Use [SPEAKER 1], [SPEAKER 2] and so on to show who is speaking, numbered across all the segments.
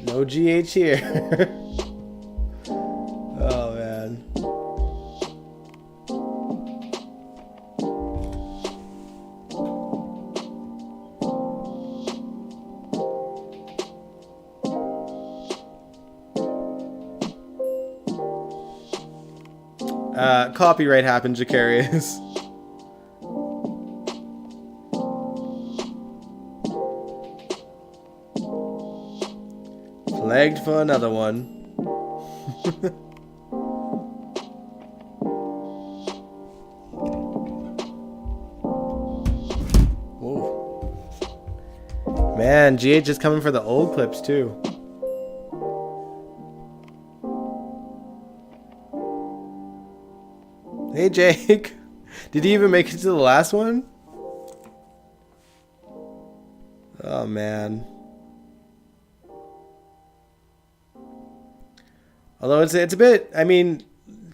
[SPEAKER 1] No GH here. Oh man. Copyright happened, Jacarius. Flagged for another one. Whoa. Man, GH is coming for the old clips too. Hey Jake, did you even make it to the last one? Oh man. Although it's a bit, I mean,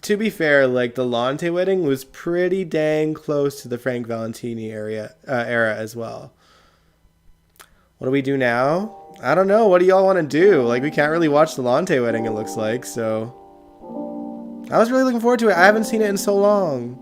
[SPEAKER 1] to be fair, like the Lante wedding was pretty dang close to the Frank Valentini era as well. What do we do now? I don't know. What do y'all want to do? Like, we can't really watch the Lante wedding, it looks like, so I was really looking forward to it. I haven't seen it in so long.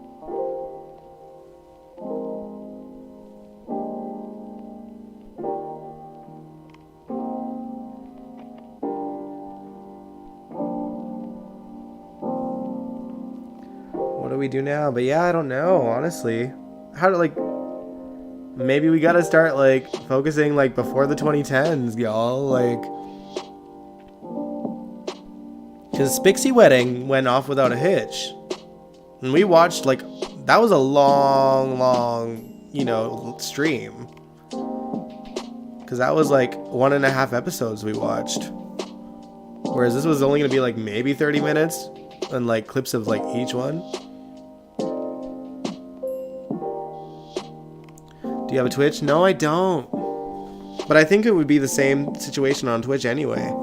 [SPEAKER 1] What do we do now? But yeah, I don't know, honestly. How to, like, maybe we gotta start, like, focusing, like, before the 2010s, y'all. Like, because Spixie Wedding went off without a hitch. And we watched, like, that was a long, you know, stream. Because that was, like, 1.5 episodes we watched. Whereas this was only going to be, like, maybe 30 minutes. And, like, clips of, like, each one. Do you have a Twitch? No, I don't. But I think it would be the same situation on Twitch anyway.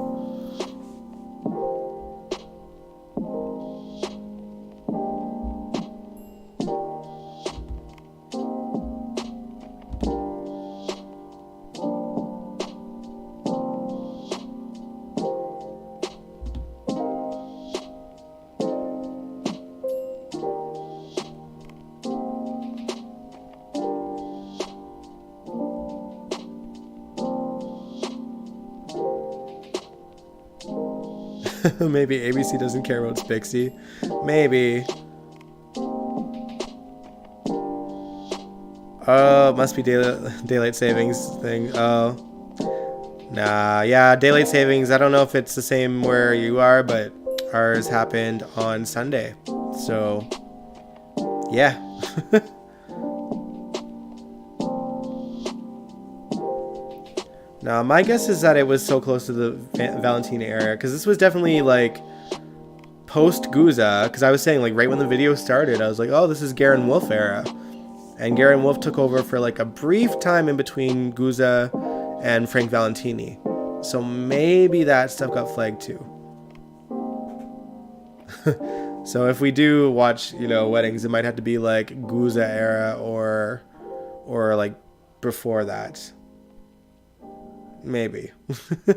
[SPEAKER 1] Maybe ABC doesn't care about Spixie. Maybe. Oh, must be daylight savings thing. Oh. Nah, yeah, daylight savings. I don't know if it's the same where you are, but ours happened on Sunday. So, yeah. Now, my guess is that it was so close to the Valentina era, because this was definitely, like, post-Guza, because I was saying, like, right when the video started, I was like, oh, this is Garen Wolf era. And Garen Wolf took over for, like, a brief time in between Guza and Frank Valentini. So maybe that stuff got flagged, too. So if we do watch, you know, weddings, it might have to be, like, Guza era or like, before that. Maybe. They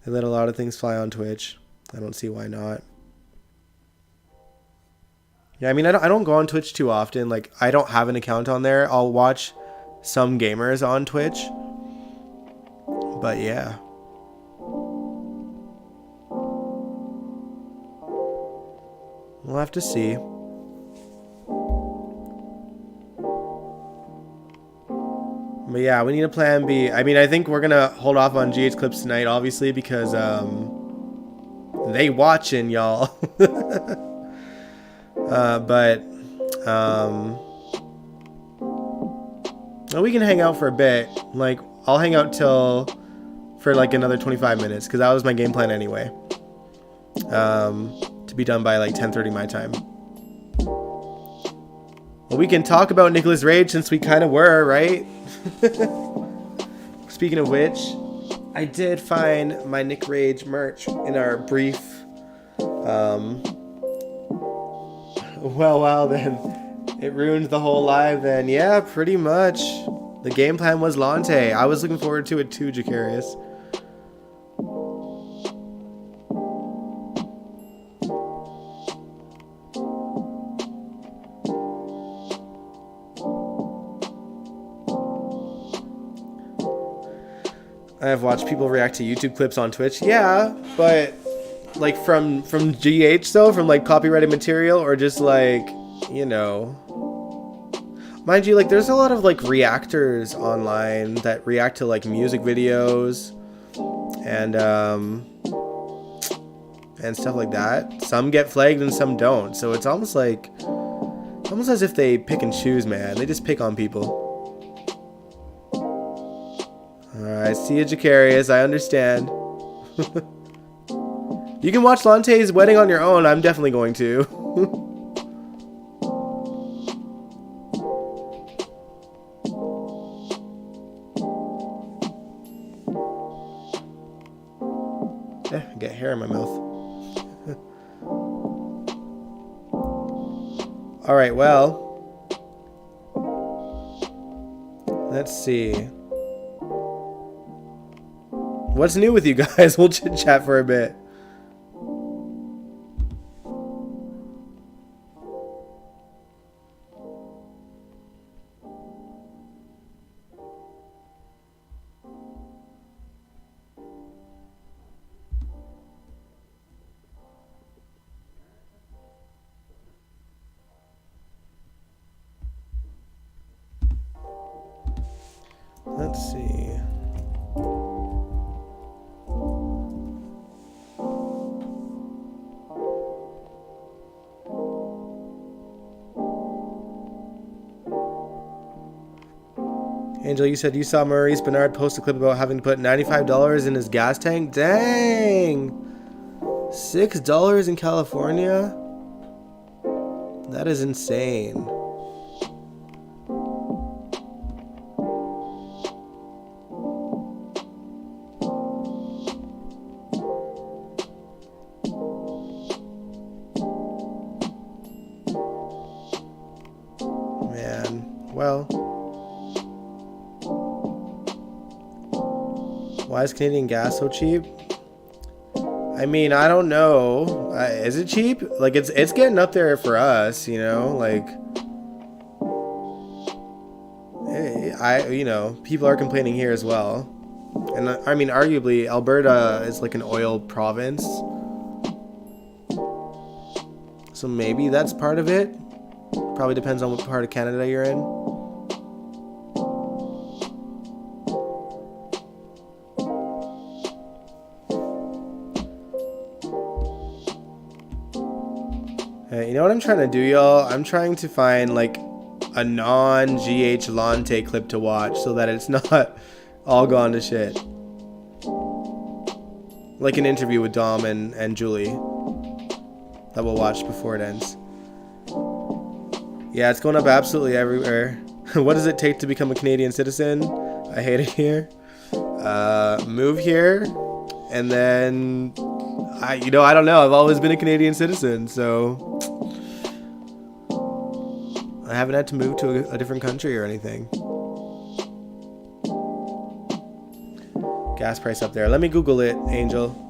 [SPEAKER 1] let a lot of things fly on Twitch. I don't see why not. Yeah, I mean, I don't go on Twitch too often. Like, I don't have an account on there. I'll watch some gamers on Twitch. But yeah. We'll have to see. But yeah, we need a plan B. I mean, I think we're going to hold off on GH clips tonight, obviously, because they watching, y'all. Well, we can hang out for a bit. Like, I'll hang out for like another 25 minutes, because that was my game plan anyway. to be done by like 10:30 my time. Well, we can talk about Nicolas Rage since we kind of were, right? Speaking of which, I did find my Nick Rage merch in our brief. Well, then. It ruined the whole live then. Yeah, pretty much. The game plan was Lante. I was looking forward to it too, Jacarius. I've watched people react to YouTube clips on Twitch. Yeah, but like from GH though, from like copyrighted material, or just like, you know, mind you, like there's a lot of like reactors online that react to like music videos and stuff like that. Some get flagged and some don't. So it's almost as if they pick and choose, man. They just pick on people. Alright, see you, Jacarius. I understand. You can watch Lante's wedding on your own. I'm definitely going to. I get hair in my mouth. Alright, well. Let's see. What's new with you guys? We'll chit chat for a bit. Let's see. Angel, you said you saw Maurice Bernard post a clip about having to put $95 in his gas tank? Dang! $6 in California? That is insane. Man, well... Why is Canadian gas so cheap? I mean, I don't know. Is it cheap? Like, it's getting up there for us, you know? Like, you know, people are complaining here as well. And I mean, arguably, Alberta is like an oil province. So maybe that's part of it. Probably depends on what part of Canada you're in. You know what I'm trying to do, y'all? I'm trying to find like a non-GH Lante clip to watch so that it's not all gone to shit. Like an interview with Dom and Julie that we'll watch before it ends. Yeah, it's going up absolutely everywhere. What does it take to become a Canadian citizen? I hate it here. Move here, and then I don't know. I've always been a Canadian citizen, so I haven't had to move to a different country or anything. Gas price up there. Let me Google it, Angel.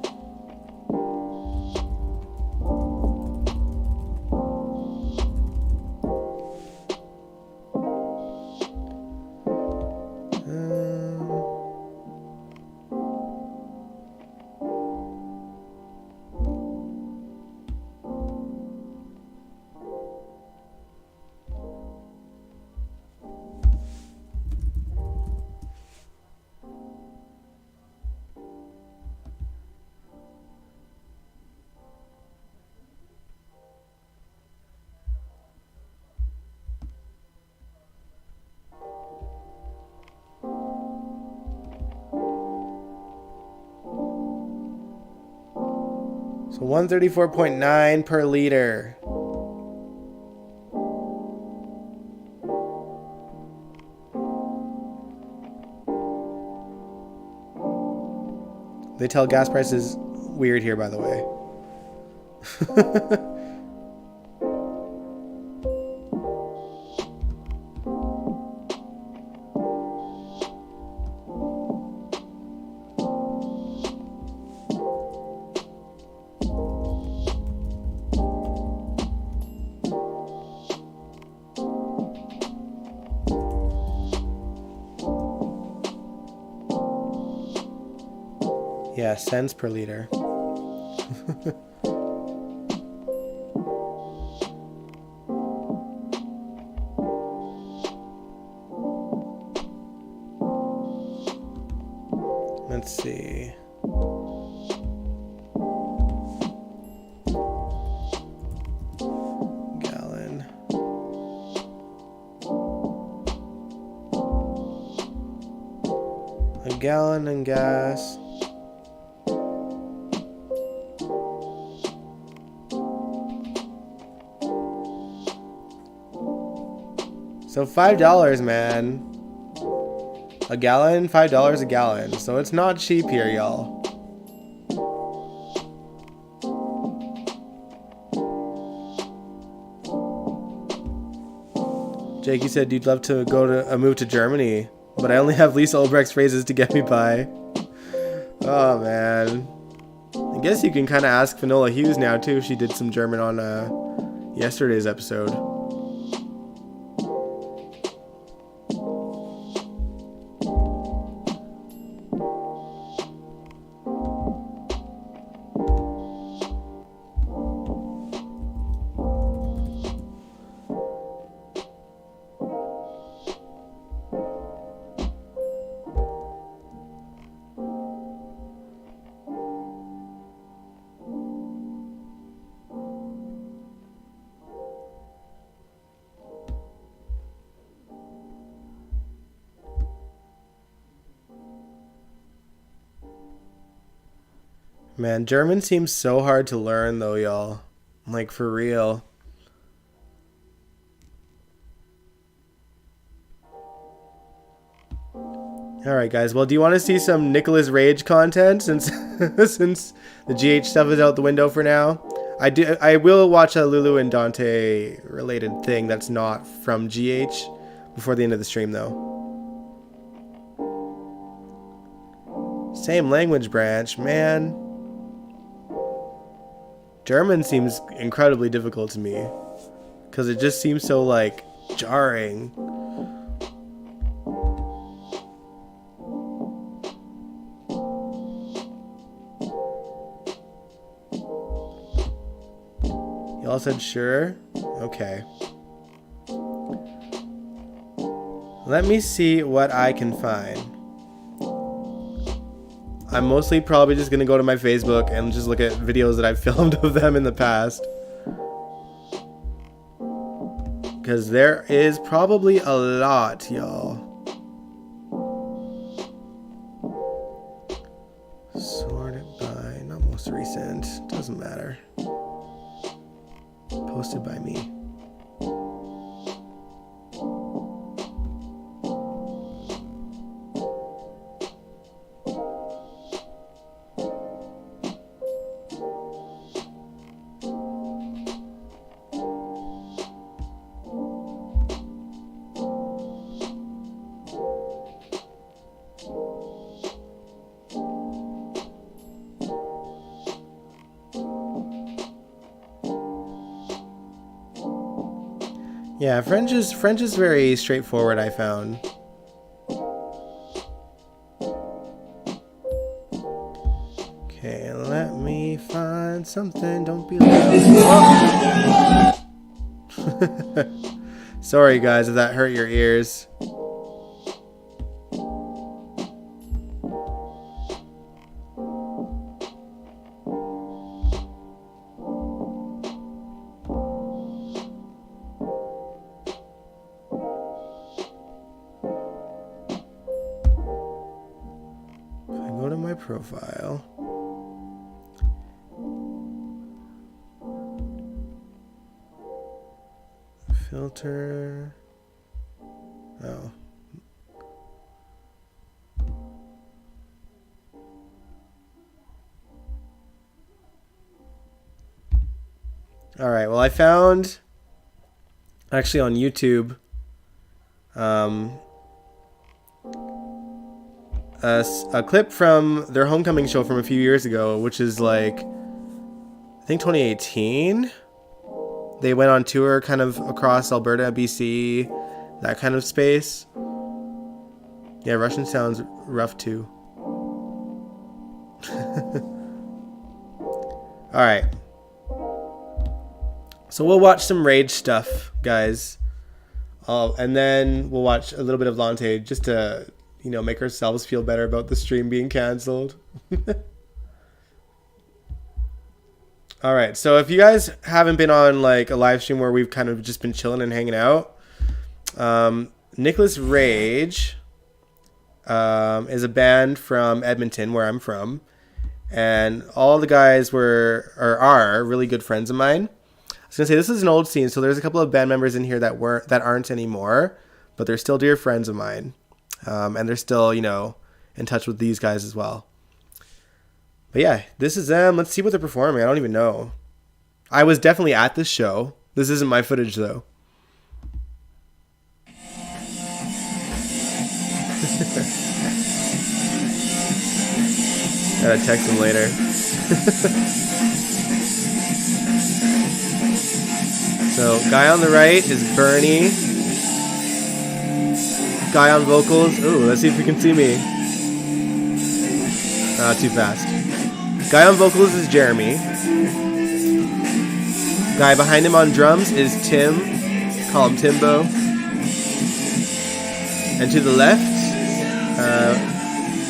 [SPEAKER 1] So 134.9 per liter. They tell gas prices weird here, by the way. Yeah, cents per liter. Let's see. Gallon. A gallon in gas. So $5, man. A gallon, $5 a gallon. So it's not cheap here, y'all. Jake, you said you'd love to go to a move to Germany, but I only have Lisa Olbrecht's phrases to get me by. Oh man. I guess you can kind of ask Finola Hughes now too. She did some German on yesterday's episode. Man, German seems so hard to learn though, y'all. Like, for real. Alright guys, well, do you want to see some Nicolas Rage content since since the GH stuff is out the window for now? I will watch a Lulu and Dante related thing that's not from GH before the end of the stream though. Same language branch, man. German seems incredibly difficult to me because it just seems so like jarring. Y'all said sure? Okay. Let me see what I can find. I'm mostly probably just going to go to my Facebook and just look at videos that I've filmed of them in the past. Because there is probably a lot, y'all. Sorted by, not most recent, doesn't matter. Posted by me. Yeah, French is very straightforward, I found. Okay, let me find something. Don't be loud. Oh. Sorry guys if that hurt your ears. Profile. Filter. Oh. All right. Well, I found actually on YouTube a clip from their homecoming show from a few years ago, which is like, I think 2018. They went on tour kind of across Alberta, BC, that kind of space. Yeah, Russian sounds rough too. All right. So we'll watch some Rage stuff, guys. And then we'll watch a little bit of Lante just to, you know, make ourselves feel better about the stream being canceled. All right. So if you guys haven't been on like a live stream where we've kind of just been chilling and hanging out, Nicholas Rage is a band from Edmonton, where I'm from, and all the guys are really good friends of mine. I was gonna say this is an old scene, so there's a couple of band members in here that aren't anymore, but they're still dear friends of mine, and they're still, you know, in touch with these guys as well. But yeah, this is them. Let's see what they're performing. I don't even know. I was definitely at this show. This isn't my footage though. Gotta text him later. So, guy on the right is Bernie. Guy on vocals. Ooh, let's see if we can see me. Too fast. Guy on vocals is Jeremy. Guy behind him on drums is Tim. Call him Timbo. And to the left,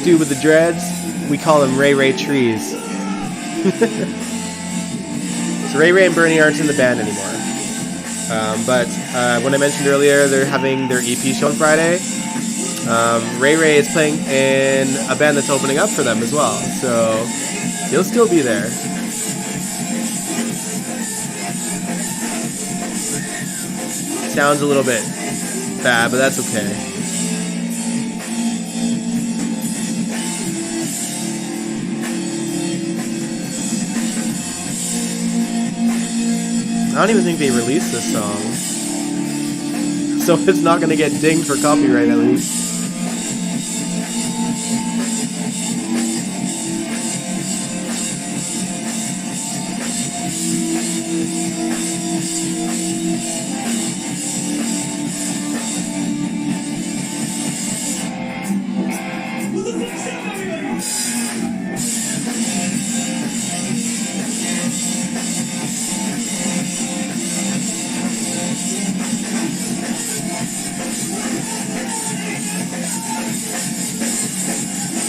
[SPEAKER 1] dude with the dreads, we call him Ray Trees. So Ray and Bernie aren't in the band anymore. But when I mentioned earlier, they're having their EP show on Friday. Ray is playing in a band that's opening up for them as well. So he'll still be there. Sounds a little bit bad, but that's okay. I don't even think they released this song, so it's not going to get dinged for copyright at least.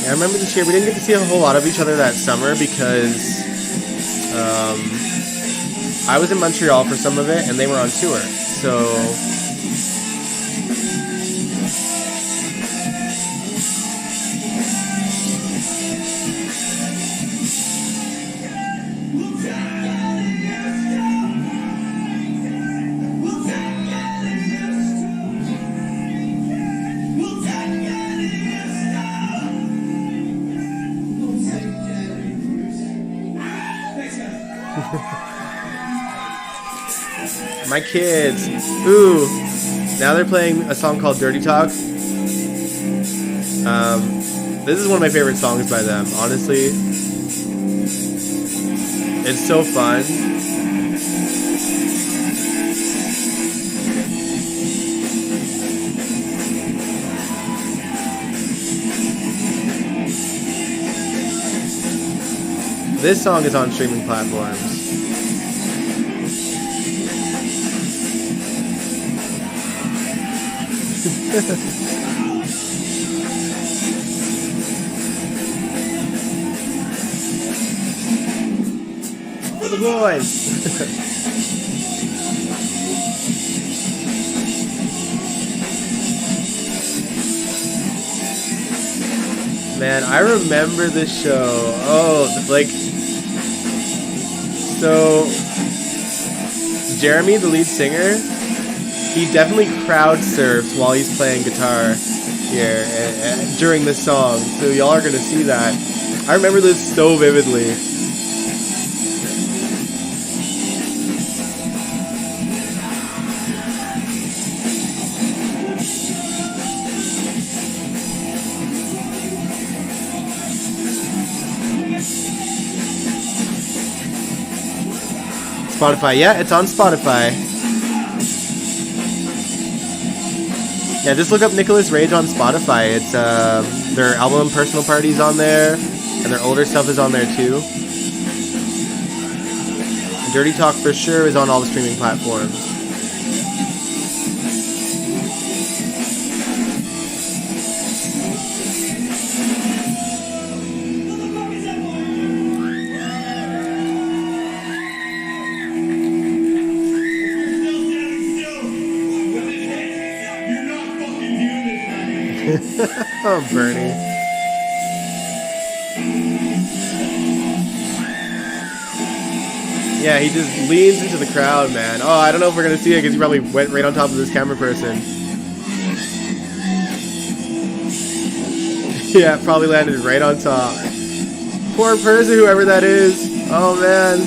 [SPEAKER 1] I remember this year we didn't get to see a whole lot of each other that summer because I was in Montreal for some of it and they were on tour. So my kids. Ooh. Now they're playing a song called Dirty Talk. This is one of my favorite songs by them, honestly. It's so fun. This song is on streaming platforms. For the boys. Man, I remember this show. Oh, like, so Jeremy, the lead singer, He definitely crowd surfs while he's playing guitar here during the song. So y'all are gonna see that. I remember this so vividly. Spotify, yeah, it's on Spotify. Yeah, just look up Nicholas Rage on Spotify. It's their album Personal Party's on there, and their older stuff is on there too. And Dirty Talk for sure is on all the streaming platforms. Oh, Bernie. Yeah, he just leans into the crowd, man. Oh, I don't know if we're going to see it because he probably went right on top of this camera person. Yeah, probably landed right on top. Poor person, whoever that is. Oh, man.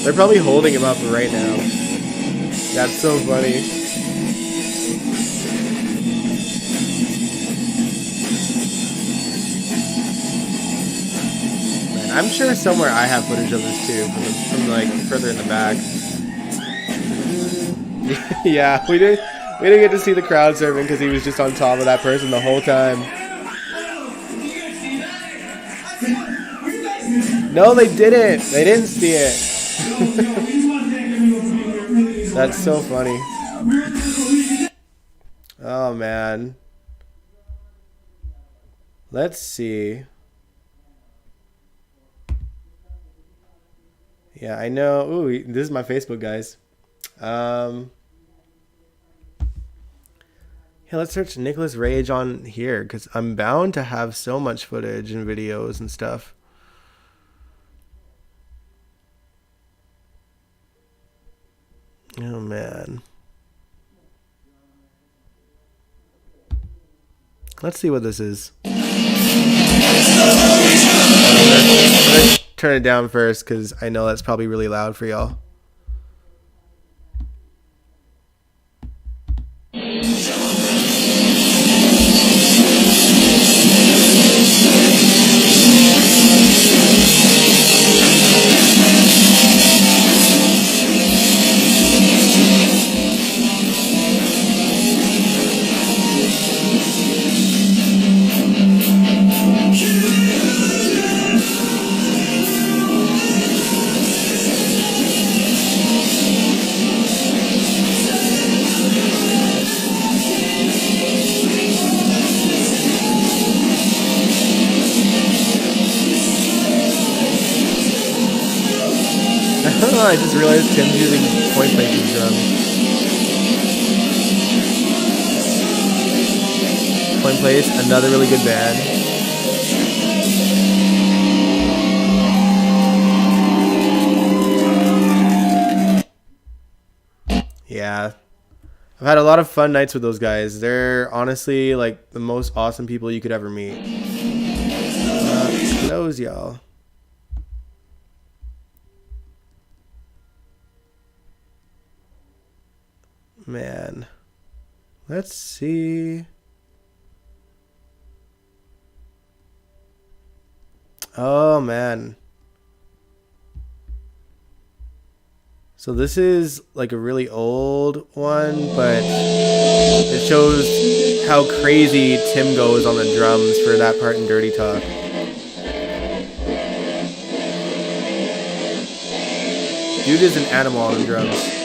[SPEAKER 1] They're probably holding him up right now. That's so funny. Man, I'm sure somewhere I have footage of this too, from like further in the back. Yeah, we didn't get to see the crowd surfing because he was just on top of that person the whole time. No, they didn't. They didn't see it. That's so funny. Oh, man. Let's see. Yeah, I know. Ooh, this is my Facebook, guys. Yeah, let's search Nicholas Rage on here because I'm bound to have so much footage and videos and stuff. Oh, man. Let's see what this is. I'm gonna turn it down first because I know that's probably really loud for y'all. I just realized Tim's using Point Place's drums. Point Place, another really good band. Yeah. I've had a lot of fun nights with those guys. They're honestly like the most awesome people you could ever meet. Close, y'all. Man, let's see. Oh, man. So this is like a really old one, but it shows how crazy Tim goes on the drums for that part in Dirty Talk. Dude is an animal on the drums.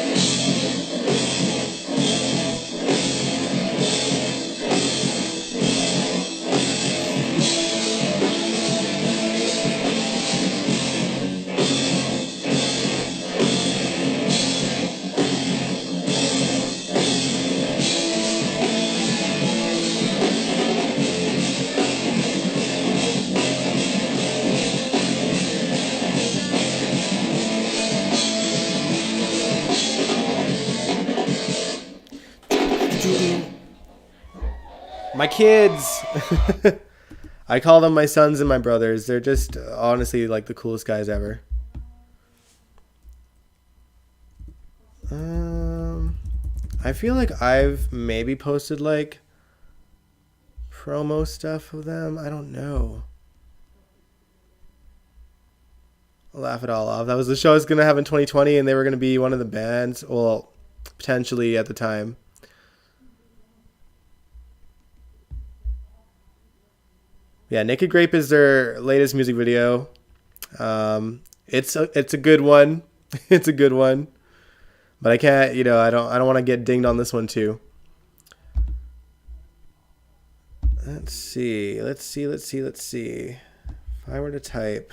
[SPEAKER 1] My kids. I call them my sons and my brothers. They're just honestly like the coolest guys ever. I feel like I've maybe posted like promo stuff of them. I don't know. I'll laugh it all off. That was the show I was going to have in 2020, and they were going to be one of the bands. Well, potentially at the time. Yeah, Naked Grape is their latest music video. It's a good one. It's a good one. But I can't, I don't want to get dinged on this one too. Let's see. If I were to type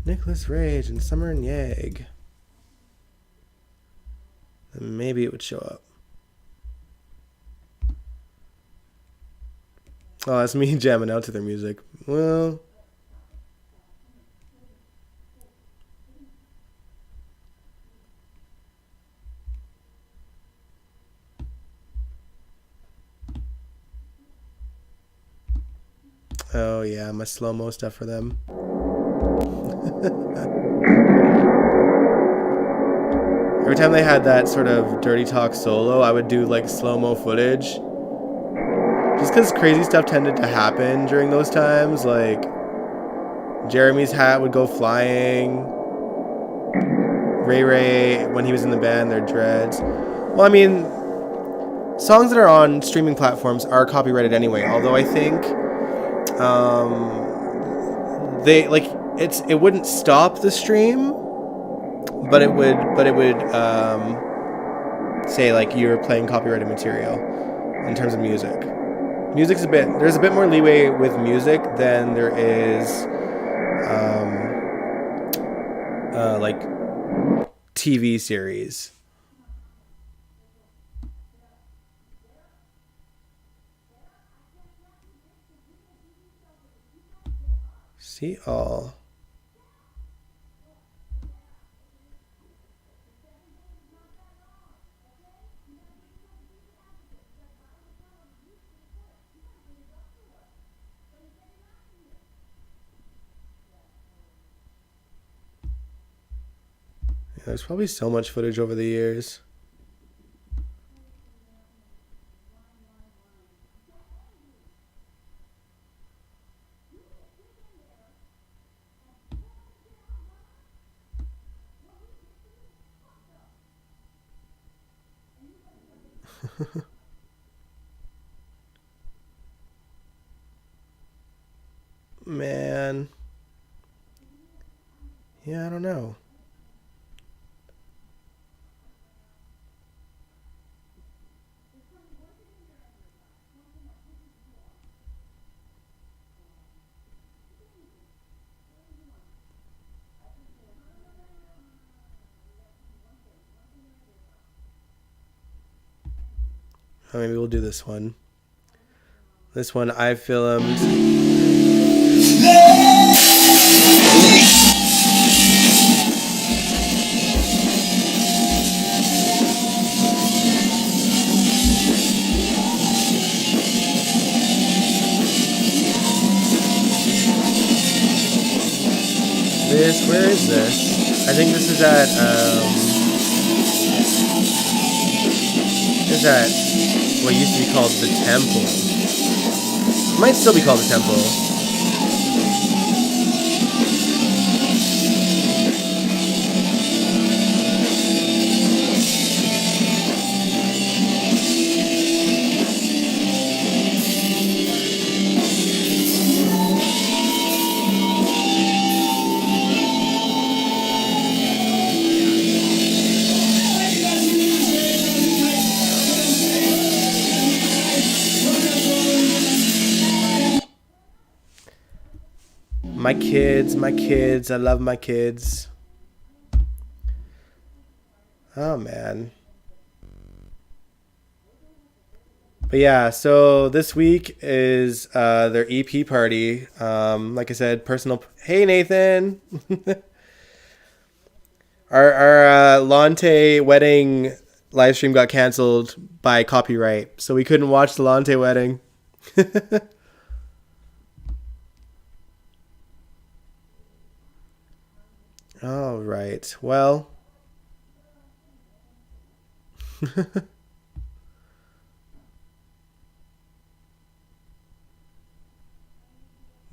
[SPEAKER 1] Nicholas Rage and Summer and Yag, then maybe it would show up. Oh, that's me jamming out to their music. Well, oh yeah, my slow-mo stuff for them. Every time they had that sort of dirty talk solo, I would do like slow-mo footage. Just because crazy stuff tended to happen during those times. Like, Jeremy's hat would go flying. Ray, when he was in the band, their dreads. Well, I mean, songs that are on streaming platforms are copyrighted anyway. Although I think they like it wouldn't stop the stream, but it would say like you're playing copyrighted material in terms of music. There's a bit more leeway with music than there is like TV series. See all. There's probably so much footage over the years. Man. Yeah, I don't know. Oh, maybe we'll do this one. This one I filmed. Where is this? I think this is at what used to be called the Temple. It might still be called the Temple. My kids, I love my kids. Oh, man. But yeah, so this week is their EP party. Like I said, personal... Hey, Nathan! Our Lante wedding live stream got canceled by copyright, so we couldn't watch the Lante wedding. All right. Well.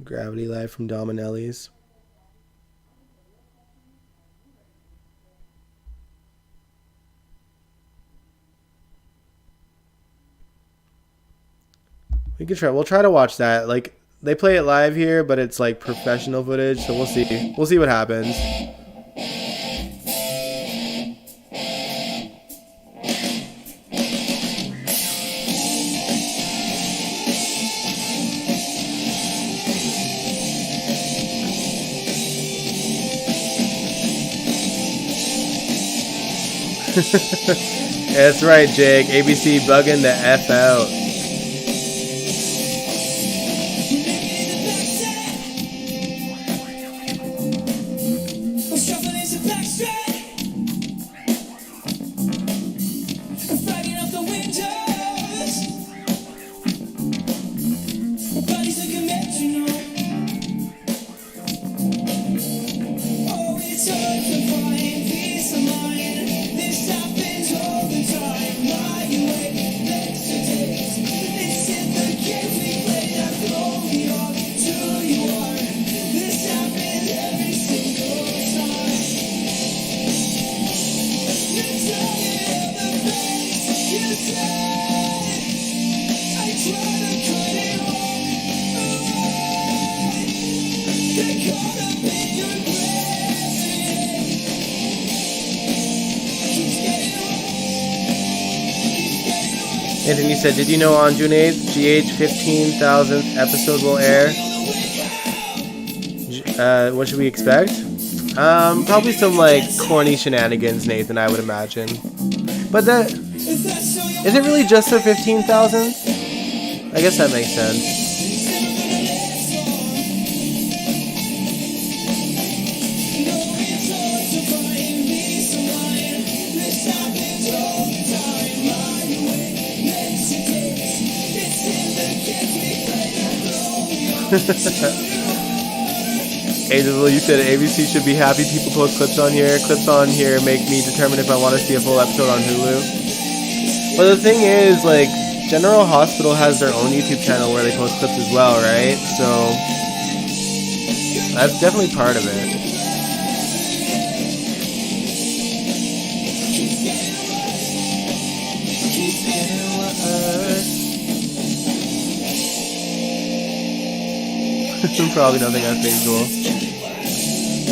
[SPEAKER 1] Gravity live from Dominelli's. We'll try to watch that. Like, they play it live here, but it's like professional footage, so we'll see. We'll see what happens. That's right, Jake. ABC bugging the F out. Anthony said, did you know on June 8th, GH 15,000th episode will air? What should we expect? Probably some like corny shenanigans, Nathan, I would imagine. But that, is it really just their 15,000th? I guess that makes sense. Angel, you said ABC should be happy people post clips on here. Clips on here make me determine if I want to see a full episode on Hulu. But the thing is, like, General Hospital has their own YouTube channel where they post clips as well, right? So that's definitely part of it. Probably nothing unusual.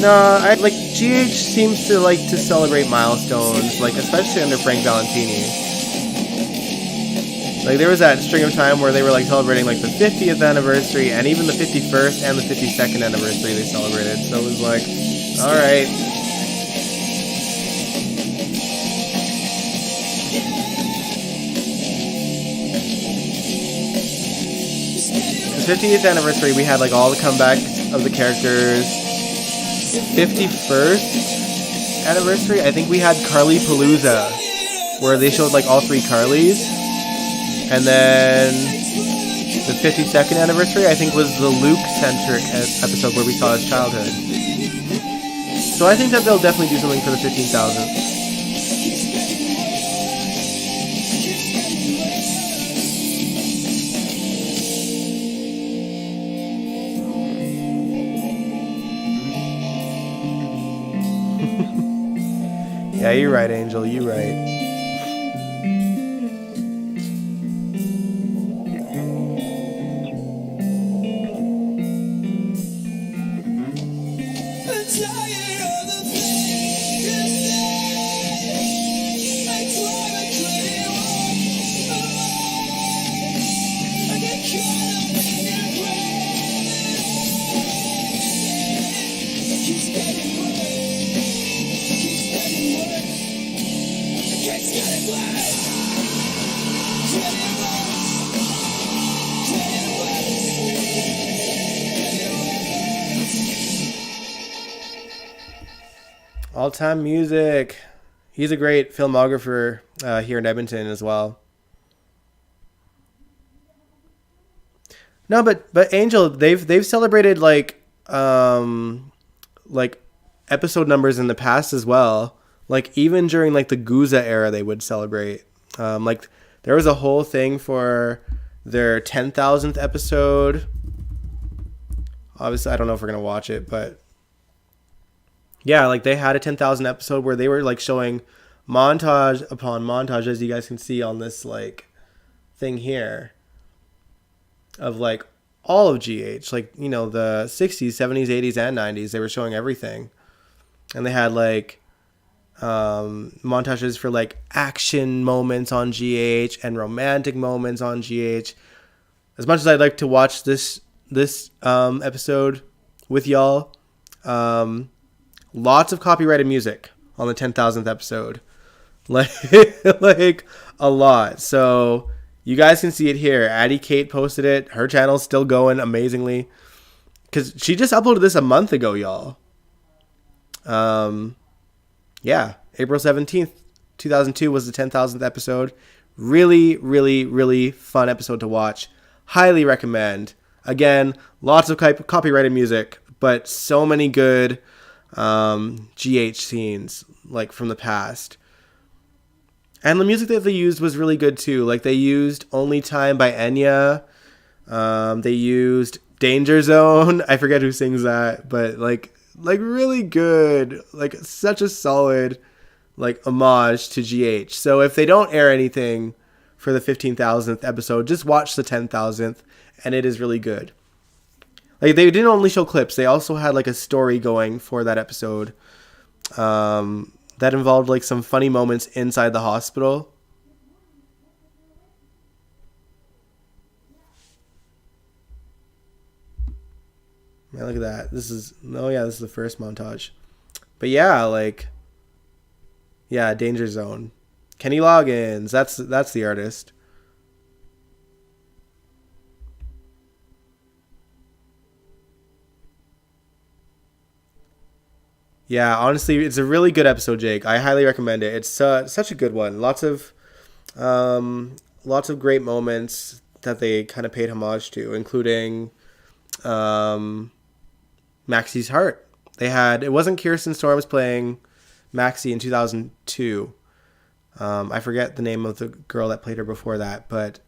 [SPEAKER 1] No, I like GH seems to like to celebrate milestones, like especially under Frank Valentini. Like there was that string of time where they were like celebrating like the 50th anniversary and even the 51st and the 52nd anniversary they celebrated. So it was like, all right. The 50th anniversary, we had like all the comebacks of the characters. 51st anniversary, I think we had Carly Palooza, where they showed like all three Carlys. And then the 52nd anniversary, I think, was the Luke-centric episode where we saw his childhood. So I think that they'll definitely do something for the 15,000th. Yeah, you're right, Angel. You're right. All-time music. He's a great filmographer here in Edmonton as well. No, but Angel, they've celebrated like episode numbers in the past as well. Like even during like the Guza era, they would celebrate. Like there was a whole thing for their 10,000th episode. Obviously, I don't know if we're gonna watch it, but yeah, like they had a 10,000 episode where they were like showing montage upon montage, as you guys can see on this like thing here, of like all of GH, like, you know, the 60s, 70s, 80s, and 90s. They were showing everything. And they had like montages for like action moments on GH and romantic moments on GH. As much as I'd like to watch this episode with y'all, lots of copyrighted music on the 10,000th episode. Like a lot. So you guys can see it here. Addie Kate posted it. Her channel's still going amazingly. Because she just uploaded this a month ago, y'all. Yeah. April 17th, 2002 was the 10,000th episode. Really, really, really fun episode to watch. Highly recommend. Again, lots of copyrighted music, but so many good GH scenes, like from the past. And the music that they used was really good too. Like they used Only Time by Enya. They used Danger Zone. I forget who sings that, but like really good. Like such a solid like homage to GH. So if they don't air anything for the 15,000th episode, just watch the 10,000th and it is really good. Like they didn't only show clips, they also had like a story going for that episode. That involved like some funny moments inside the hospital. Man, look at that. This is the first montage. But yeah, like Danger Zone. Kenny Loggins, that's the artist. Yeah, honestly, it's a really good episode, Jake. I highly recommend it. It's such a good one. Lots of great moments that they kind of paid homage to, including Maxie's heart. It wasn't Kirsten Storms playing Maxie in 2002. I forget the name of the girl that played her before that, but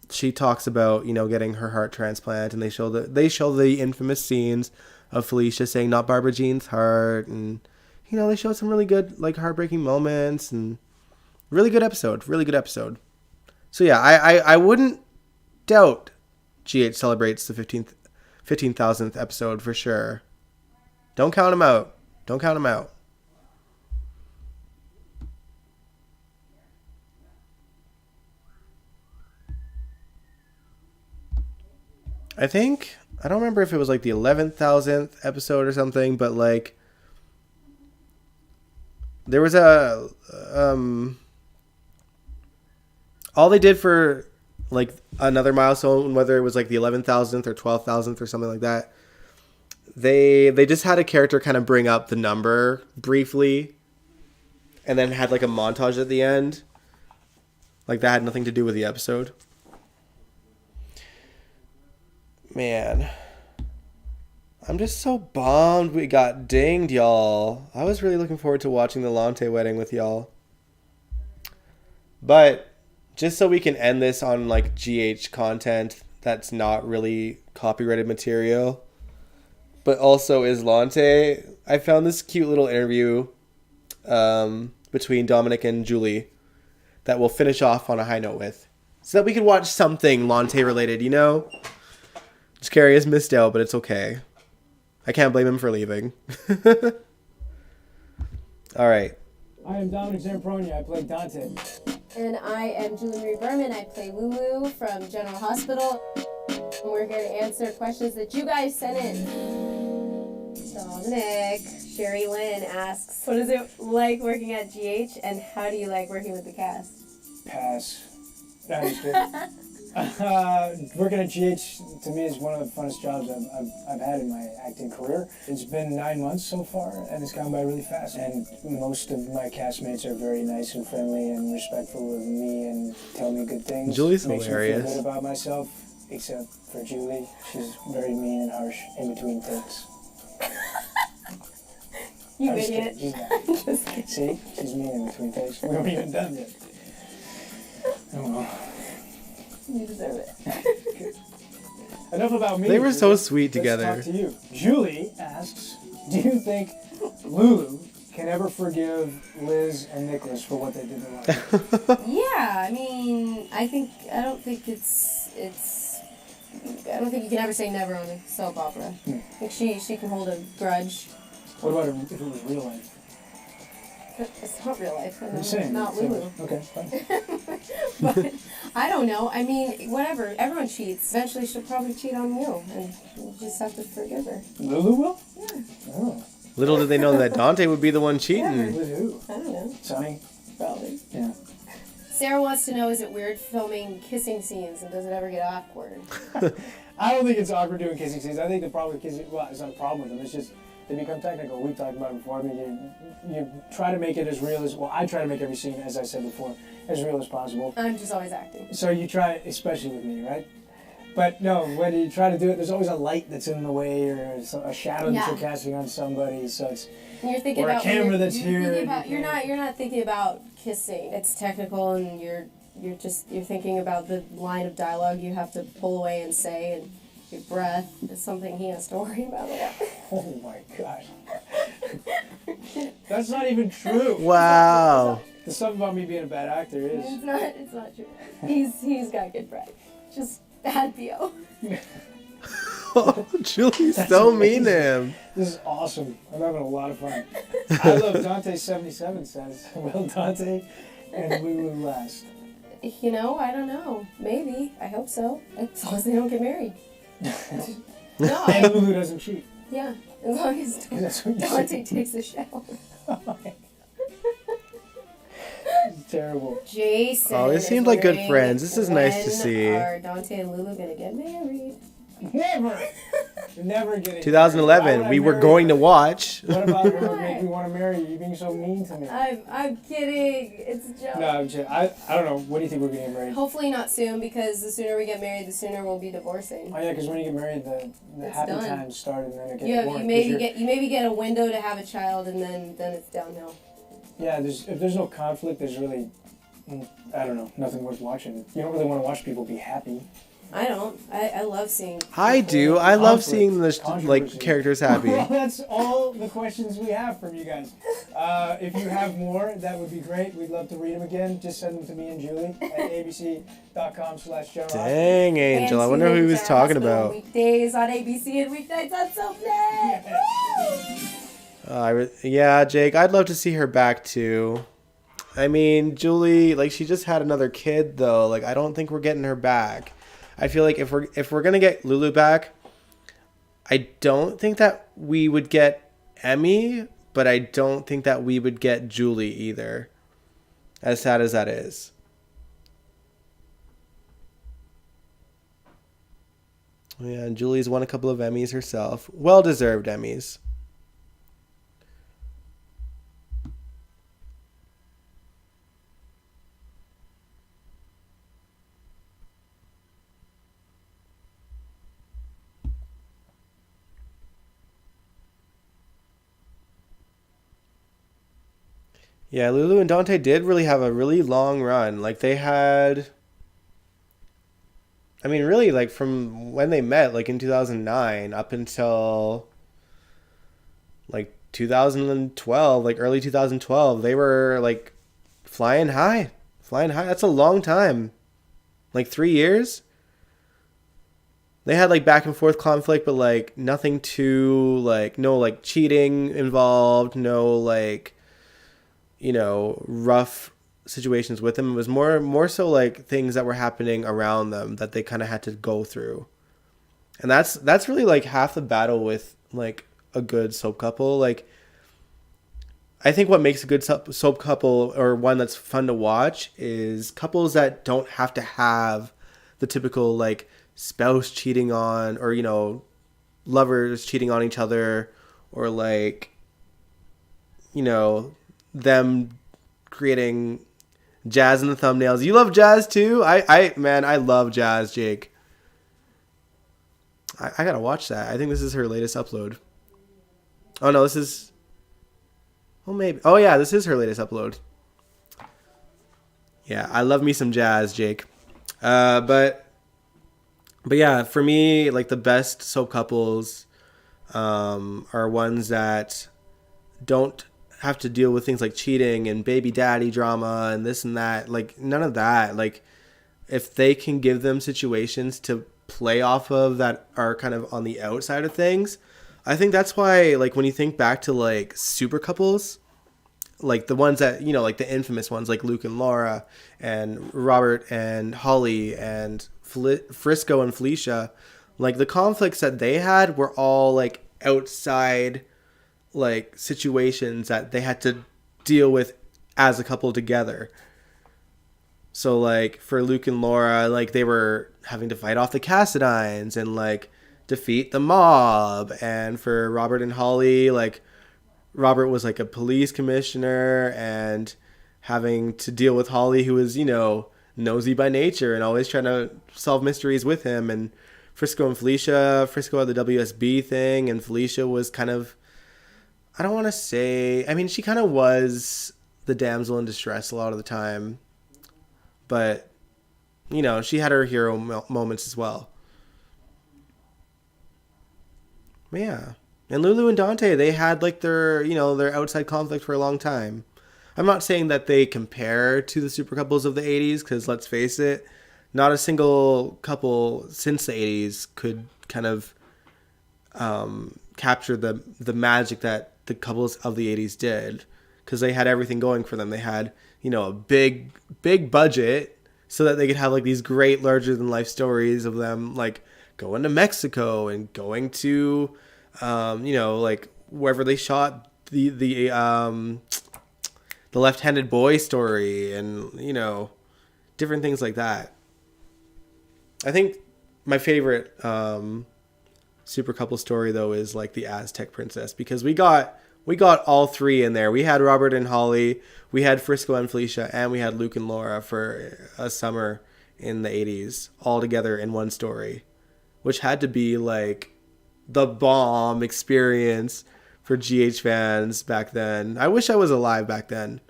[SPEAKER 1] she talks about, you know, getting her heart transplant, and they show the infamous scenes of Felicia saying "not Barbara Jean's heart," and you know they showed some really good like heartbreaking moments, and really good episode. So yeah, I wouldn't doubt GH celebrates the 15,000th episode for sure. Don't count them out. I don't remember if it was like the 11,000th episode or something, but like there was all they did for like another milestone, whether it was like the 11,000th or 12,000th or something like that, they just had a character kind of bring up the number briefly, and then had like a montage at the end. Like that had nothing to do with the episode. Man, I'm just so bummed we got dinged, y'all. I was really looking forward to watching the Lante wedding with y'all. But just so we can end this on like GH content that's not really copyrighted material, but also is Lante, I found this cute little interview between Dominic and Julie that we'll finish off on a high note with, so that we can watch something Lante related, you know? Carrie has missed out, but it's okay. I can't blame him for leaving. All right.
[SPEAKER 2] I am Dominic Zamproni. I play Dante.
[SPEAKER 3] And I am Julie Marie Berman. I play Lulu from General Hospital. And we're here to answer questions that you guys sent in. Dominic, Sherry Lynn asks, what is it like working at GH, and how do you like working with the cast?
[SPEAKER 2] Pass. That is good. Working at GH to me is one of the funnest jobs I've had in my acting career. It's been 9 months so far, and it's gone by really fast. And most of my castmates are very nice and friendly and respectful of me and tell me good things.
[SPEAKER 1] Julie's
[SPEAKER 2] Makes
[SPEAKER 1] hilarious.
[SPEAKER 2] me feel good about myself, except for Julie. She's very mean and harsh in between takes.
[SPEAKER 3] You
[SPEAKER 2] I'm just
[SPEAKER 3] idiot.
[SPEAKER 2] kidding. She's not.
[SPEAKER 3] Just kidding.
[SPEAKER 2] See? She's mean in between takes. We haven't even done yet. Oh well.
[SPEAKER 3] You deserve it.
[SPEAKER 2] Enough about me.
[SPEAKER 1] They were so
[SPEAKER 2] Julie.
[SPEAKER 1] sweet together.
[SPEAKER 2] Let's talk to you. Julie asks, do you think Lulu can ever forgive Liz and Nicholas for what they did to her?
[SPEAKER 3] Yeah, I mean, I don't think you can ever say never on a soap opera. I think she can hold a grudge.
[SPEAKER 2] What about if it was real life?
[SPEAKER 3] It's not real life.
[SPEAKER 2] I'm saying.
[SPEAKER 3] Not Lulu.
[SPEAKER 2] Okay, fine.
[SPEAKER 3] But I don't know. I mean, whatever. Everyone cheats. Eventually, she'll probably cheat on you, and you just have to forgive her.
[SPEAKER 2] Lulu will?
[SPEAKER 3] Yeah.
[SPEAKER 2] Oh.
[SPEAKER 1] Little did they know that Dante would be the one
[SPEAKER 2] With
[SPEAKER 1] cheating.
[SPEAKER 2] who?
[SPEAKER 3] I don't know.
[SPEAKER 2] Sonny?
[SPEAKER 3] Probably.
[SPEAKER 2] Yeah.
[SPEAKER 3] Sarah wants to know, is it weird filming kissing scenes, and does it ever get awkward?
[SPEAKER 2] I don't think it's awkward doing kissing scenes. I think the problem with kissing, well, it's not a problem with them. It's just they become technical. We've talked about it before. I mean, you try to make it as real as, well, I try to make every scene, as I said before, as real as possible.
[SPEAKER 3] I'm just always acting.
[SPEAKER 2] So you try, especially with me, right? But no, when you try to do it, there's always a light that's in the way or a shadow that you're casting on somebody. So it's
[SPEAKER 3] And you're thinking
[SPEAKER 2] or a
[SPEAKER 3] about
[SPEAKER 2] camera that's
[SPEAKER 3] you're
[SPEAKER 2] here.
[SPEAKER 3] thinking about, you're not thinking about kissing. It's technical, and you're thinking about the line of dialogue you have to pull away and say, and your breath is something he has to worry about a lot.
[SPEAKER 2] Oh my gosh. That's not even true.
[SPEAKER 1] Wow.
[SPEAKER 2] There's something about me being a bad actor is.
[SPEAKER 3] It's not true. He's got good breath. Just bad PO.
[SPEAKER 1] Oh, Julie's so mean to him.
[SPEAKER 2] This is awesome. I'm having a lot of fun. I love Dante77 says, will Dante and Lulu last?
[SPEAKER 3] You know, I don't know. Maybe. I hope so. As long as they don't get married. No,
[SPEAKER 2] And Lulu doesn't cheat.
[SPEAKER 3] yeah. As long as
[SPEAKER 2] That's what you
[SPEAKER 3] Dante takes a shower.
[SPEAKER 2] It's terrible.
[SPEAKER 3] Jason.
[SPEAKER 1] Oh, they
[SPEAKER 3] is
[SPEAKER 1] seemed like good
[SPEAKER 3] wondering
[SPEAKER 1] friends. This is nice to
[SPEAKER 3] when
[SPEAKER 1] see.
[SPEAKER 3] Are Dante and Lulu gonna get married?
[SPEAKER 2] Never. Never getting
[SPEAKER 1] 2011, we were going to watch.
[SPEAKER 2] What about her would make me want to marry you? You're being so mean to me.
[SPEAKER 3] I'm kidding. It's a joke.
[SPEAKER 2] No, I'm just, I don't know. What do you think we're getting married?
[SPEAKER 3] Hopefully not soon, because the sooner we get married, the sooner we'll be divorcing.
[SPEAKER 2] Oh yeah, because when you get married, the
[SPEAKER 3] It's
[SPEAKER 2] happy
[SPEAKER 3] done.
[SPEAKER 2] times start and then it gets
[SPEAKER 3] You
[SPEAKER 2] boring. 'cause
[SPEAKER 3] you maybe get a window to have a child, and then it's downhill.
[SPEAKER 2] Yeah, if there's no conflict, there's really, I don't know, nothing worth watching. You don't really want to watch people be happy.
[SPEAKER 3] I don't. I love seeing.
[SPEAKER 1] I do. I love seeing the
[SPEAKER 2] Controversy.
[SPEAKER 1] characters happy.
[SPEAKER 2] Well, that's all the questions we have from you guys. If you have more, that would be great. We'd love to read them again. Just send them to me and Julie at abc.com/general.
[SPEAKER 1] Dang, Angel. I wonder who he was talking about.
[SPEAKER 3] Weekdays on ABC and weeknights on SoapNet.
[SPEAKER 1] Yeah, Jake, I'd love to see her back too. I mean, Julie, she just had another kid though. I don't think we're getting her back. I feel like if we're gonna get Lulu back, I don't think that we would get Emmy, but I don't think that we would get Julie either. As sad as that is. Yeah, and Julie's won a couple of Emmys herself. Well-deserved Emmys. Yeah, Lulu and Dante did really have a really long run. They had... I mean, really, from when they met, in 2009 up until, 2012, early 2012, they were, flying high. Flying high. That's a long time. 3 years? They had, back and forth conflict, but, nothing too, no, cheating involved, no, rough situations with them. It was more so things that were happening around them that they kind of had to go through. And that's really half the battle with a good soap couple. I think what makes a good soap couple, or one that's fun to watch, is couples that don't have to have the typical like spouse cheating on, or lovers cheating on each other, or like them creating jazz in the thumbnails. You love jazz too? I love jazz, Jake. I gotta watch that. I think this is her latest upload. Oh no, this is... Oh, maybe. Oh yeah, this is her latest upload. Yeah, I love me some jazz, Jake. But yeah, for me, like the best soap couples are ones that don't have to deal with things like cheating and baby daddy drama and this and that. Like none of that. Like if they can give them situations to play off of that are kind of on the outside of things, I think that's why, like, when you think back to like super couples, like the ones that like the infamous ones like Luke and Laura and Robert and Holly and Frisco and Felicia, like the conflicts that they had were all like outside like situations that they had to deal with as a couple together. So like for Luke and Laura, like they were having to fight off the Cassidines and like defeat the mob. And for Robert and Holly, like Robert was like a police commissioner and having to deal with Holly, who was, nosy by nature and always trying to solve mysteries with him. And Frisco and Felicia, Frisco had the WSB thing, and Felicia was kind of, I don't want to say, I mean, she kind of was the damsel in distress a lot of the time. But, she had her hero moments as well. But yeah. And Lulu and Dante, they had like their outside conflict for a long time. I'm not saying that they compare to the super couples of the 80s, because let's face it, not a single couple since the 80s could kind of capture the magic that the couples of the 80s did, because they had everything going for them. They had, a big budget so that they could have like these great larger than life stories of them like going to Mexico and going to like wherever they shot the left-handed boy story and different things like that. I think my favorite super couple story though is like the Aztec princess, because we got all three in there. We had Robert and Holly, we had Frisco and Felicia, and we had Luke and Laura for a summer in the 80s all together in one story, which had to be like the bomb experience for GH fans back then. I wish I was alive back then,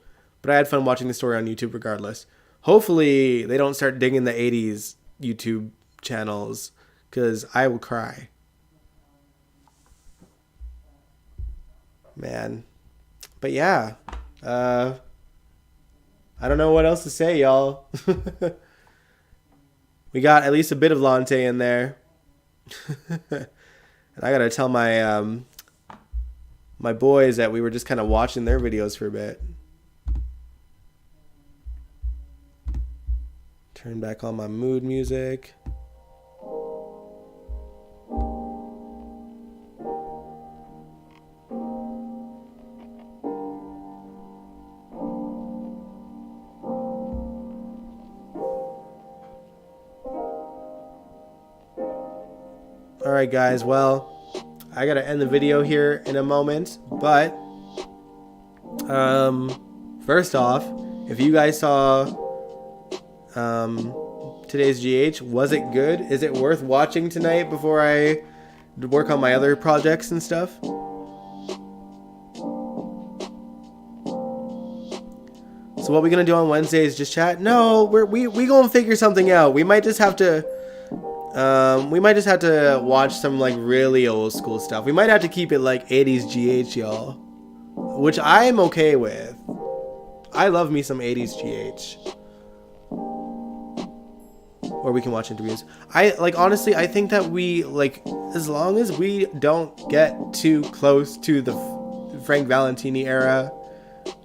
[SPEAKER 1] but I had fun watching the story on YouTube regardless. Hopefully they don't start digging the 80s YouTube channels, because I will cry. Man. But yeah. I don't know what else to say, y'all. We got at least a bit of Lante in there. And I gotta tell my my boys that we were just kind of watching their videos for a bit. Turn back on my mood music. Alright guys, well, I gotta end the video here in a moment, but first off, if you guys saw today's GH, was it good? Is it worth watching tonight before I work on my other projects and stuff? So what we gonna do on Wednesday is just chat? No, we gonna figure something out. We might just have to watch some like really old school stuff. We might have to keep it like 80s GH, y'all, which I'm okay with. I love me some 80s GH. Or we can watch interviews. Honestly, I think that we, like, as long as we don't get too close to the Frank Valentini era,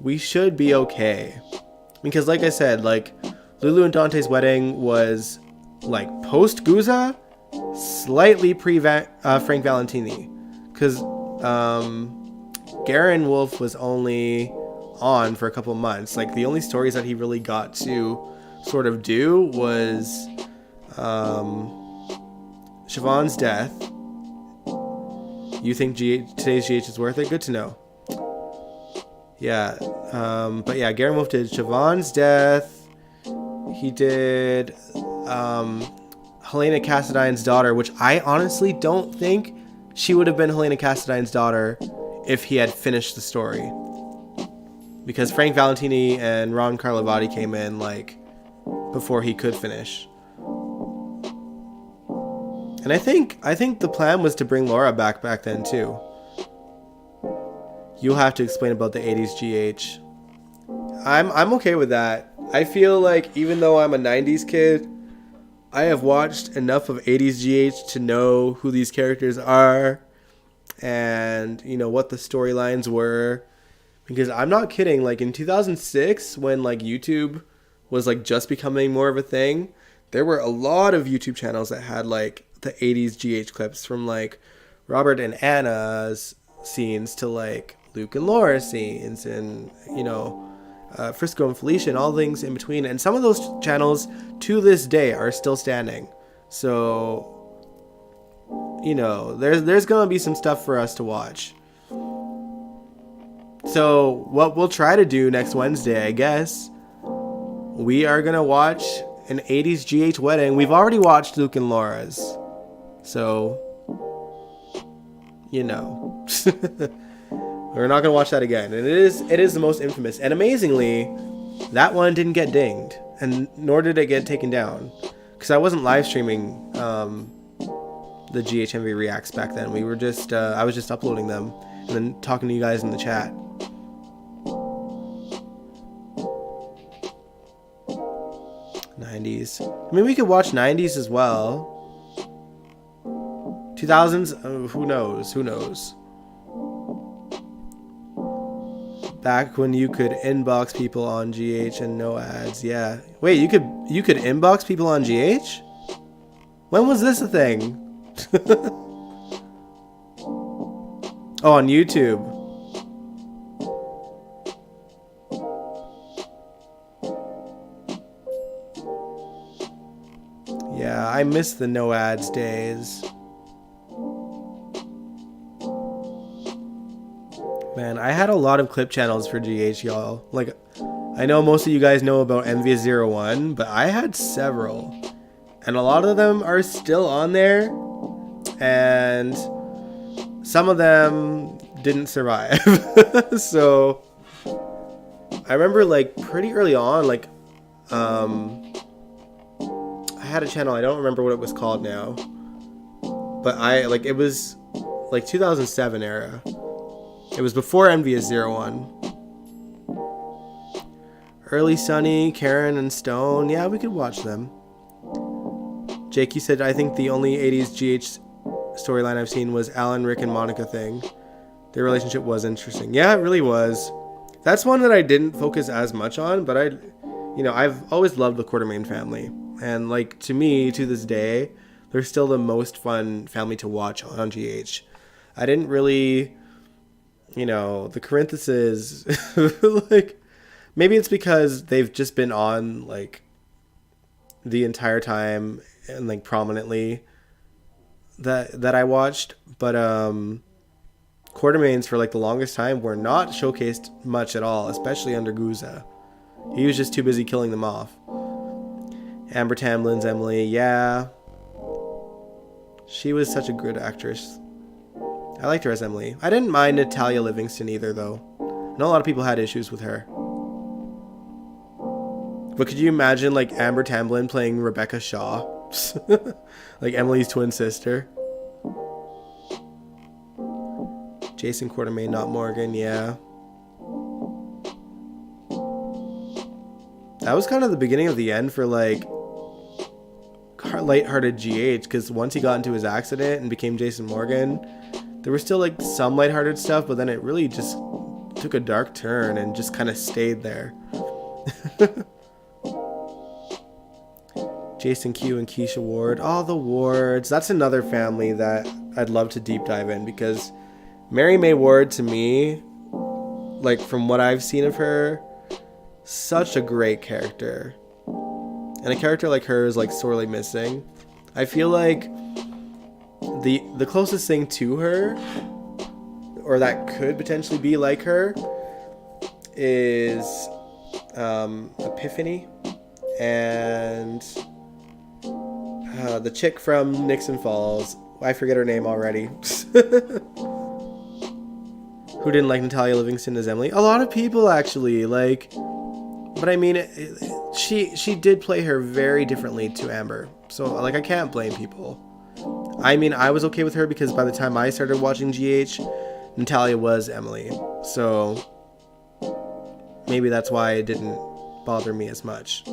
[SPEAKER 1] we should be okay. Because like I said, like, Lulu and Dante's wedding was like post Guza, slightly pre Frank Valentini, because Garen Wolf was only on for a couple months. Like the only stories that he really got to sort of do was Siobhan's death. You think today's GH is worth it? Good to know. Yeah. But yeah, Garen Wolf did Siobhan's death. He did Helena Cassadine's daughter, which I honestly don't think she would have been Helena Cassadine's daughter if he had finished the story. Because Frank Valentini and Ron Carlivati came in like before he could finish. And I think the plan was to bring Laura back then too. You'll have to explain about the 80s GH. I'm okay with that. I feel like even though I'm a 90s kid, I have watched enough of 80s GH to know who these characters are and, you know, what the storylines were. Because I'm not kidding, like in 2006 when like YouTube was like just becoming more of a thing, there were a lot of YouTube channels that had like the 80s GH clips from like Robert and Anna's scenes to like Luke and Laura scenes and, you know, Frisco and Felicia and all things in between. And some of those channels to this day are still standing. So, you know, there's going to be some stuff for us to watch. So what we'll try to do next Wednesday, I guess, we are going to watch an 80s GH wedding. We've already watched Luke and Laura's. So, you know, we're not going to watch that again. And it is the most infamous. And amazingly, that one didn't get dinged. And nor did it get taken down. Because I wasn't live streaming the GHMV Reacts back then. We were just, I was just uploading them and then talking to you guys in the chat. '90s. I mean, we could watch '90s as well. 2000s, who knows? Back when you could inbox people on GH and no ads, yeah. Wait, you could inbox people on GH? When was this a thing? Oh, on YouTube. Yeah, I miss the no ads days. Man, I had a lot of clip channels for GH, y'all. Like, I know most of you guys know about Envious01, but I had several. And a lot of them are still on there. And some of them didn't survive. So, I remember, like, pretty early on, like, I had a channel, I don't remember what it was called now. But it was, like, 2007 era. It was before Envious01. Early Sunny, Karen, and Stone. Yeah, we could watch them. Jakey said, I think the only 80s GH storyline I've seen was Alan, Rick, and Monica thing. Their relationship was interesting. Yeah, it really was. That's one that I didn't focus as much on, but I've always loved the Quartermain family. And, like, to me, to this day, they're still the most fun family to watch on GH. I didn't really... You know, the Corinthuses, like, maybe it's because they've just been on, like, the entire time and, like, prominently that I watched. But Quartermains, for, like, the longest time, were not showcased much at all, especially under Guza. He was just too busy killing them off. Amber Tamlin's Emily, yeah. She was such a good actress. I liked her as Emily. I didn't mind Natalia Livingston either, though. I know a lot of people had issues with her. But could you imagine, like, Amber Tamblyn playing Rebecca Shaw? Like Emily's twin sister. Jason Quartermain, not Morgan, yeah. That was kind of the beginning of the end for, like, lighthearted GH, because once he got into his accident and became Jason Morgan... There was still, like, some lighthearted stuff, but then it really just took a dark turn and just kind of stayed there. Jason Q and Keisha Ward. Oh, the Wards. That's another family that I'd love to deep dive in, because Mary May Ward, to me, like, from what I've seen of her, such a great character. And a character like her is like sorely missing. I feel like the closest thing to her, or that could potentially be like her, is Epiphany and the chick from Nixon Falls. I forget her name already. Who didn't like Natalia Livingston as Emily? A lot of people actually like, but I mean, she did play her very differently to Amber. So like, I can't blame people. I mean, I was okay with her because by the time I started watching GH, Natalia was Emily. So maybe that's why it didn't bother me as much.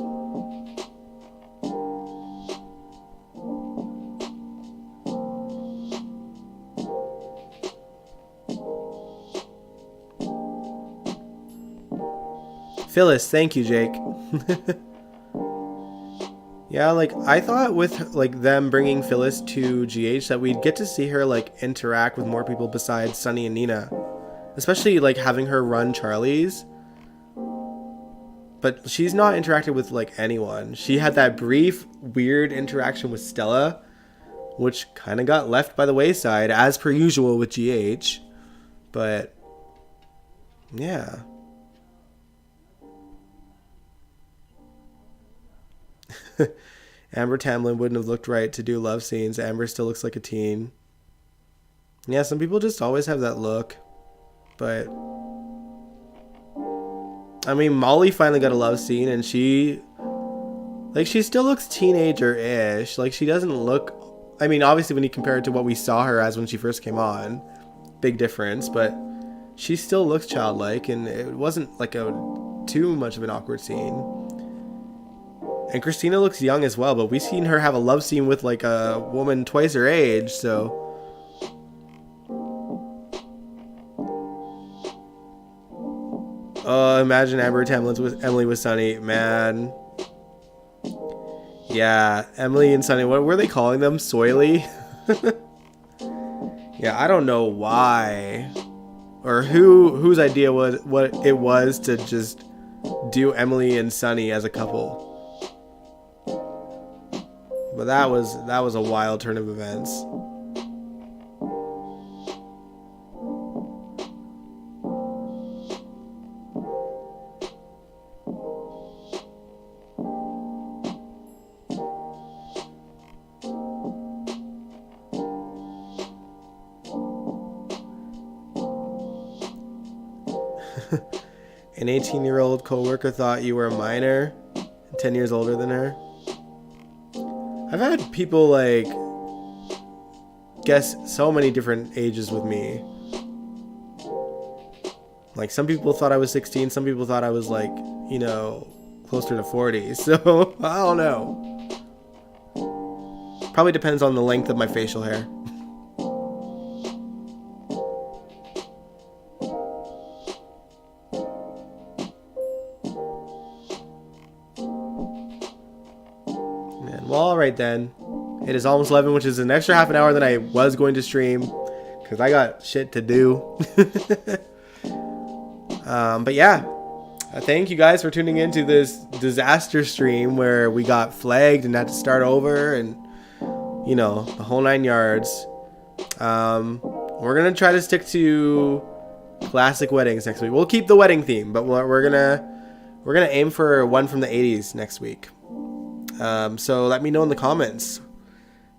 [SPEAKER 1] Phyllis, thank you, Jake. Yeah, like, I thought with, like, them bringing Phyllis to GH that we'd get to see her, like, interact with more people besides Sunny and Nina. Especially, like, having her run Charlie's. But she's not interacted with, like, anyone. She had that brief, weird interaction with Stella, which kind of got left by the wayside, as per usual with GH. But, yeah. Amber Tamlin wouldn't have looked right to do love scenes. Amber still looks like a teen. Yeah, some people just always have that look. But I mean, Molly finally got a love scene, and she still looks teenager-ish. Like, she doesn't look, I mean, obviously when you compare it to what we saw her as when she first came on, big difference, but she still looks childlike, and it wasn't like too much of an awkward scene. And Christina looks young as well, but we've seen her have a love scene with like a woman twice her age, so. Imagine Amber Tamlin's with Emily with Sunny, man. Yeah, Emily and Sunny, what were they calling them? Soily? Yeah, I don't know why. Or whose idea was what it was to just do Emily and Sunny as a couple. But that was a wild turn of events. An 18-year-old coworker thought you were a minor, 10 years older than her. I've had people, like, guess so many different ages with me. Like, some people thought I was 16, some people thought I was, like, you know, closer to 40. So, I don't know. Probably depends on the length of my facial hair. Well, alright then. It is almost 11, which is an extra half an hour than I was going to stream, because I got shit to do. But yeah, thank you guys for tuning into this disaster stream where we got flagged and had to start over, and, you know, the whole 9 yards. We're going to try to stick to classic weddings next week. We'll keep the wedding theme, but we're gonna aim for one from the 80s next week. So let me know in the comments.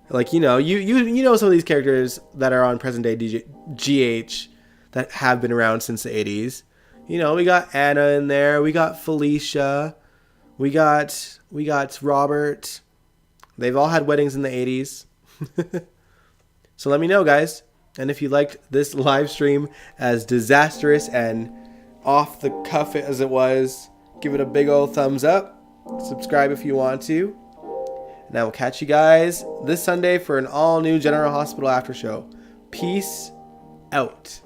[SPEAKER 1] Like, you know, you know some of these characters that are on present day GH that have been around since the 80s. You know, we got Anna in there, we got Felicia, we got Robert. They've all had weddings in the 80s. So let me know, guys. And if you liked this live stream, as disastrous and off the cuff as it was, give it a big old thumbs up. Subscribe if you want to. And I will catch you guys this Sunday for an all-new General Hospital after show. Peace out.